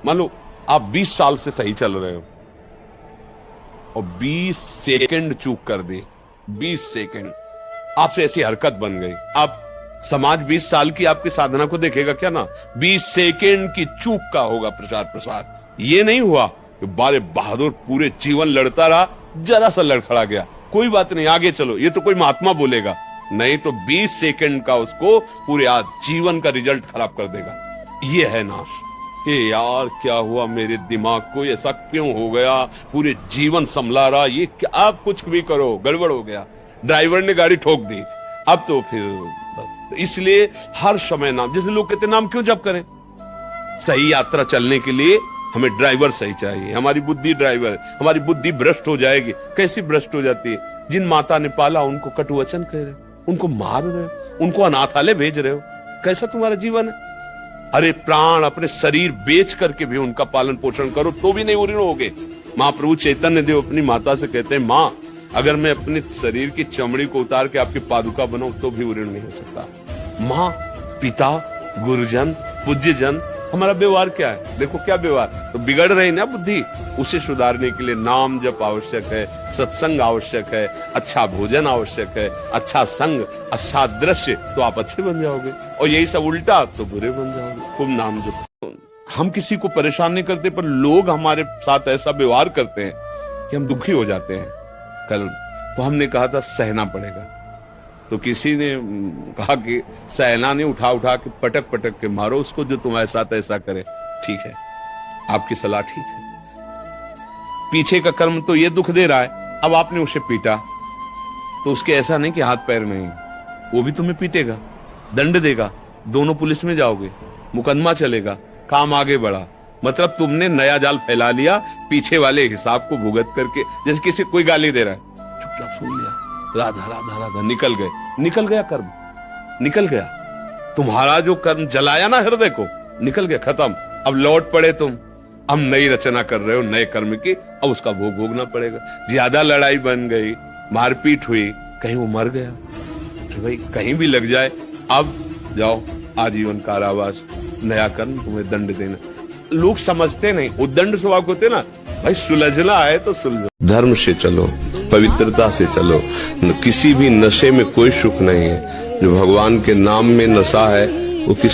मान लो आप 20 साल से सही चल रहे हो और 20 सेकंड चूक कर दी, 20 सेकंड आपसे ऐसी हरकत बन गई, आप समाज 20 साल की आपकी साधना को देखेगा क्या ना? 20 सेकंड की चूक का होगा प्रचार प्रसार। ये नहीं हुआ कि बारे बहादुर पूरे जीवन लड़ता रहा, जरा सा लड़खड़ा गया, कोई बात नहीं आगे चलो, ये तो कोई महात्मा बोलेगा। नहीं तो 20 सेकंड का उसको पूरे आज जीवन का रिजल्ट खराब कर देगा। ये है नाश। ये यार क्या हुआ मेरे दिमाग को, ऐसा क्यों हो गया, पूरे जीवन संभला रहा, ये क्या, आप कुछ भी करो गड़बड़ हो गया, ड्राइवर ने गाड़ी ठोक दी, अब तो फिर इसलिए हर समय नाम, जैसे लोग कहते नाम क्यों जप करें? सही यात्रा चलने के लिए हमें ड्राइवर सही चाहिए, हमारी बुद्धि ड्राइवर, हमारी बुद्धि भ्रष्ट हो जाएगी। कैसी भ्रष्ट हो जाती है? जिन माता ने पाला उनको कटुवचन कह रहे, उनको मार रहे हो, उनको अनाथालय भेज रहे हो, कैसा तुम्हारा जीवन है? अरे प्राण अपने शरीर बेच करके भी उनका पालन पोषण करो तो भी नहीं उऋण होगे। महाप्रभु चैतन्य देव अपनी माता से कहते हैं, माँ अगर मैं अपने शरीर की चमड़ी को उतार के आपकी पादुका बनाऊं तो भी उऋण नहीं हो सकता। माँ, पिता, गुरुजन, पूज्यजन, हमारा व्यवहार क्या है? देखो क्या व्यवहार, तो बिगड़ रही ना बुद्धि, उसे सुधारने के लिए नाम जप आवश्यक है, सत्संग आवश्यक है, अच्छा भोजन आवश्यक है, अच्छा संग, अच्छा दृश्य, तो आप अच्छे बन जाओगे, और यही सब उल्टा तो बुरे बन जाओगे। खूब नाम जप। हम किसी को परेशान नहीं करते, पर लोग हमारे साथ ऐसा व्यवहार करते हैं कि हम दुखी हो जाते हैं। कल तो हमने कहा था सहना पड़ेगा, तो किसी ने कहा कि सहना नहीं, उठा उठा के पटक पटक के मारो उसको जो तुम्हारे साथ ऐसा करे। ठीक है, आपकी सलाह ठीक है, पीछे का कर्म तो ये दुख दे रहा है, अब आपने उसे पीटा तो उसके ऐसा नहीं कि हाथ पैर नहीं, वो भी तुम्हें पीटेगा, दंड देगा, दोनों पुलिस में जाओगे, मुकदमा चलेगा, काम आगे बढ़ा। मतलब तुमने नया जाल फैला लिया, पीछे वाले हिसाब को भुगत करके, जैसे किसी कोई गाली दे रहा है, चुपचाप सुन लिया, राधा राधा राधा, निकल गए, निकल गया कर्म, निकल गया तुम्हारा जो कर्म जलाया ना हृदय को, निकल गया, खत्म। अब लौट पड़े तुम, हम नई रचना कर रहे हो नए कर्म की, अब उसका भोग भोगना पड़ेगा। ज्यादा लड़ाई बन गई, मारपीट हुई, कहीं वो मर गया, तो भाई कहीं भी लग जाए, अब जाओ आजीवन कारावास, नया कर्म, तुम्हें दंड देना। लोग समझते नहीं, उद्दंड स्वभाव होते ना, भाई सुलझना है तो सुलझो, धर्म से चलो, पवित्रता से चलो, किसी भी नशे में कोई सुख नहीं है। जो भगवान के नाम में नशा है वो किसी